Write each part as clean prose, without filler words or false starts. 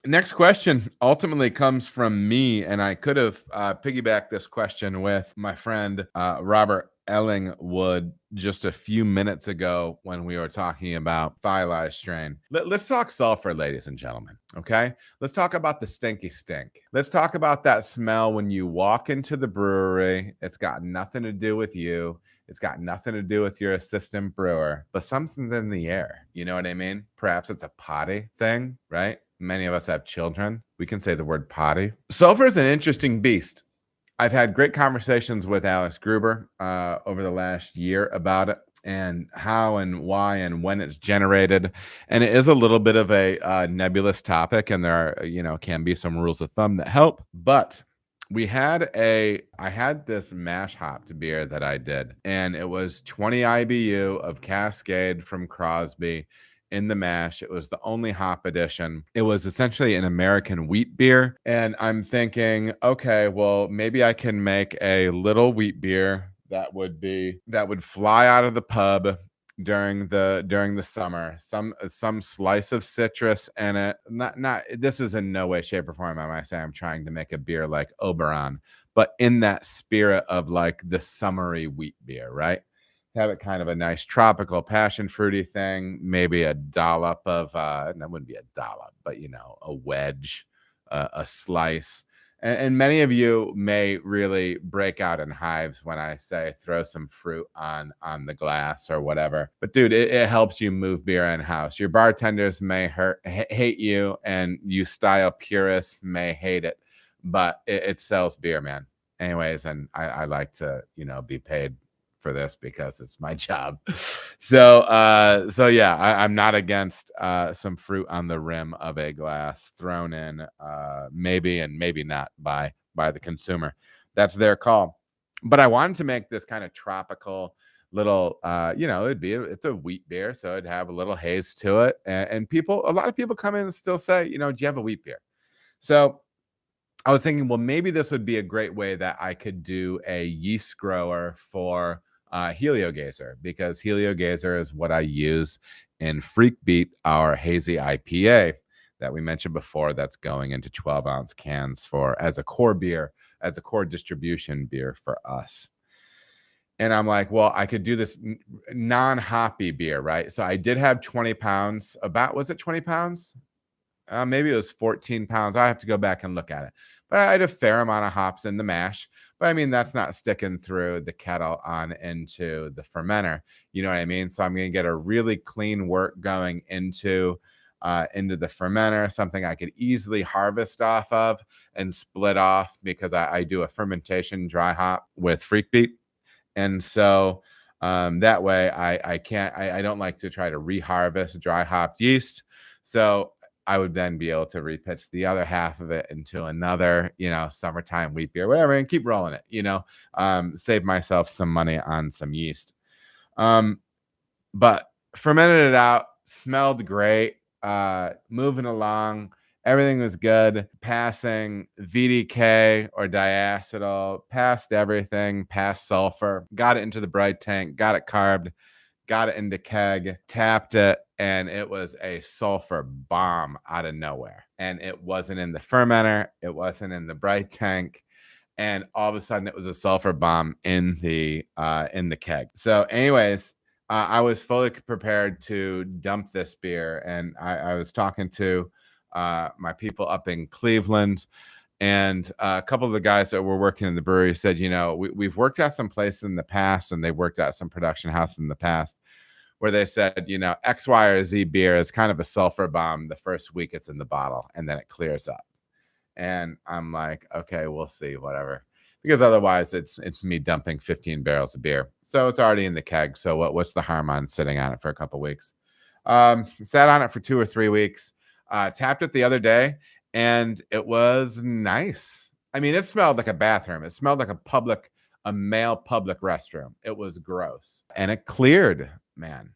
Next question ultimately comes from me, and I could have piggybacked this question with my friend Robert Ellingwood just a few minutes ago when we were talking about Phyli strain. Let's talk sulfur, ladies and gentlemen, okay? Let's talk about the stinky stink. Let's talk about that smell when you walk into the brewery. It's got nothing to do with you. It's got nothing to do with your assistant brewer, but something's in the air. You know what I mean? Perhaps it's a potty thing, right? Many of us have children. We can say the word potty. Sulfur is an interesting beast. I've had great conversations with Alex Gruber over the last year about it and how and why and when it's generated. And it is a little bit of a nebulous topic, and there are, can be some rules of thumb that help. But I had this mash hopped beer that I did, and it was 20 IBU of Cascade from Crosby in the mash. It was the only hop edition. It was essentially an American wheat beer. And I'm thinking, okay, well, maybe I can make a little wheat beer that would fly out of the pub during the summer. Some slice of citrus in it. Not this is in no way, shape, or form am I saying I'm trying to make a beer like Oberon, but in that spirit of like the summery wheat beer, right? Have it kind of a nice tropical passion fruity thing, maybe a dollop of that wouldn't be a dollop, but a wedge, a slice. And many of you may really break out in hives when I say throw some fruit on the glass or whatever. But dude, it helps you move beer in house. Your bartenders may hate you, and you style purists may hate it, but it sells beer, man. Anyways, and I like to be paid for this because it's my job. So yeah, I'm not against some fruit on the rim of a glass thrown in, maybe and maybe not by the consumer. That's their call. But I wanted to make this kind of tropical little, it's a wheat beer, so it'd have a little haze to it. And a lot of people come in and still say, do you have a wheat beer? So I was thinking, well, maybe this would be a great way that I could do a yeast grower for Helio Gazer, because Helio Gazer is what I use in Freak Beat, our hazy IPA that we mentioned before, that's going into 12-ounce cans as a core beer, as a core distribution beer for us. And I'm like, well, I could do this non-hoppy beer, right? So I did have 20 pounds, was it 20 pounds? Maybe it was 14 pounds. I have to go back and look at it. But I had a fair amount of hops in the mash. But I mean, that's not sticking through the kettle on into the fermenter. You know what I mean? So I'm going to get a really clean wort going into the fermenter, something I could easily harvest off of and split off, because I do a fermentation dry hop with Freak Beat. And so that way I don't like to try to reharvest dry hopped yeast. So I would then be able to repitch the other half of it into another, summertime wheat beer, whatever, and keep rolling it, save myself some money on some yeast. But fermented it out, smelled great, moving along. Everything was good. Passing VDK or diacetyl, passed everything, passed sulfur, got it into the bright tank, got it carved, got it into keg, tapped it, and it was a sulfur bomb out of nowhere. And it wasn't in the fermenter, it wasn't in the bright tank, and all of a sudden it was a sulfur bomb in the keg. So anyways, I was fully prepared to dump this beer, and I was talking to my people up in Cleveland, and a couple of the guys that were working in the brewery said, we've worked at some places in the past, and they worked at some production house in the past, where they said, X, Y, or Z beer is kind of a sulfur bomb the first week it's in the bottle, and then it clears up. And I'm like, okay, we'll see, whatever. Because otherwise it's me dumping 15 barrels of beer. So it's already in the keg. So what's the harm on sitting on it for a couple weeks? Sat on it for 2 or 3 weeks. Tapped it the other day, and it was nice. I mean, it smelled like a bathroom. It smelled like a male public restroom. It was gross, and it cleared, man.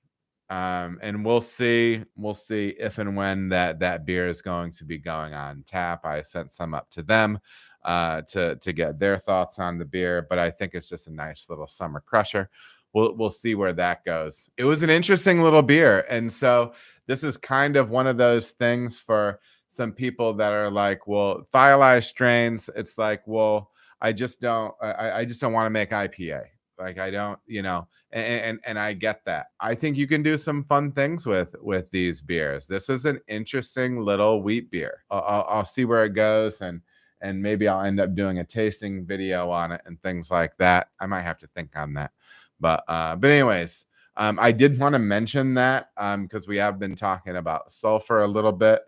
And we'll see if and when that beer is going to be going on tap. I sent some up to them to get their thoughts on the beer, but I think it's just a nice little summer crusher. We'll see where that goes. It was an interesting little beer, and so this is kind of one of those things for some people that are like, well, thiolized strains, it's like, well, I just don't want to make IPA. Like I don't, and I get that. I think you can do some fun things with these beers. This is an interesting little wheat beer. I'll see where it goes, and maybe I'll end up doing a tasting video on it and things like that. I might have to think on that, but anyways, I did want to mention that because we have been talking about sulfur a little bit,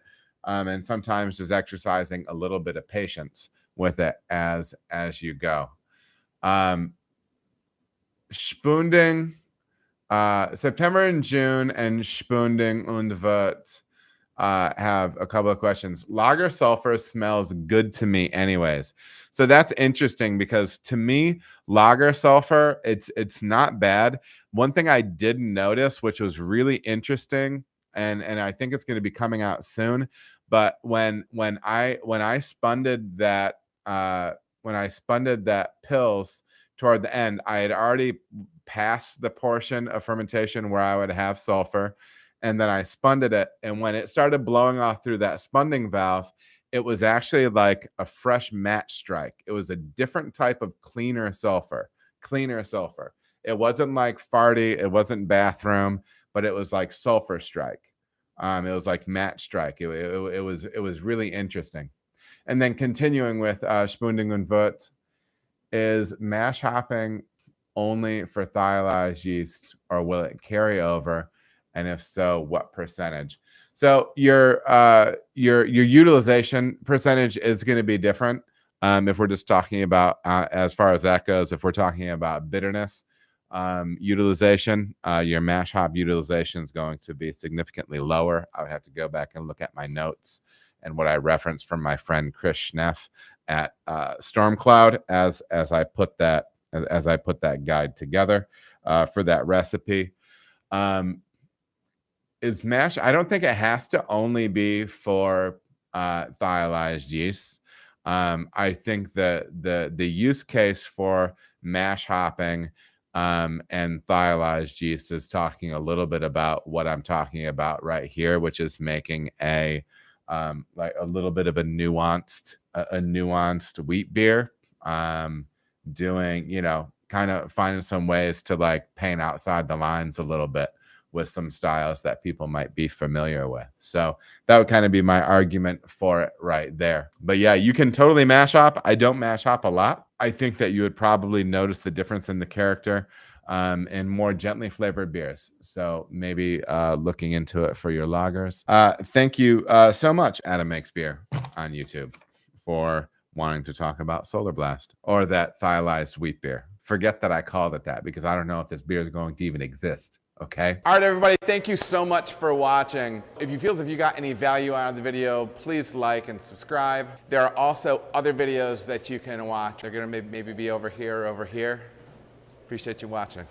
and sometimes just exercising a little bit of patience with it as you go. Spunding, September and June, and Spunding und Wirt have a couple of questions. Lager sulfur smells good to me anyways. So that's interesting because to me, lager sulfur, it's not bad. One thing I did notice, which was really interesting, and I think it's going to be coming out soon, but when I spunded that pills toward the end, I had already passed the portion of fermentation where I would have sulfur, and then I spunded it. And when it started blowing off through that spunding valve, it was actually like a fresh match strike. It was a different type of cleaner sulfur. It wasn't like Farty, it wasn't bathroom, but it was like sulfur strike. It was like match strike. It was really interesting. And then continuing with Spunding und Wirt, is mash hopping only for thiolized yeast, or will it carry over? And if so, what percentage? So your utilization percentage is going to be different if we're just talking about as far as that goes. If we're talking about bitterness utilization, your mash hop utilization is going to be significantly lower. I would have to go back and look at my notes and what I referenced from my friend Chris Schneff at Stormcloud as I put that guide together for that recipe. Is mash? I don't think it has to only be for thiolized yeast. I think the use case for mash hopping and thiolized yeast is talking a little bit about what I'm talking about right here, which is making a like a little bit of a nuanced wheat beer, doing, kind of finding some ways to like paint outside the lines a little bit with some styles that people might be familiar with. So that would kind of be my argument for it right there. But yeah, you can totally mash hop. I don't mash hop a lot. I think that you would probably notice the difference in the character in more gently flavored beers. So maybe looking into it for your lagers. Thank you so much, Adam Makes Beer on YouTube, for wanting to talk about Solar Blast or that thiolized wheat beer. Forget that I called it that because I don't know if this beer is going to even exist. Okay. All right, everybody. Thank you so much for watching. If you feel as if you got any value out of the video, please like and subscribe. There are also other videos that you can watch. They're going to maybe be over here or over here. Appreciate you watching.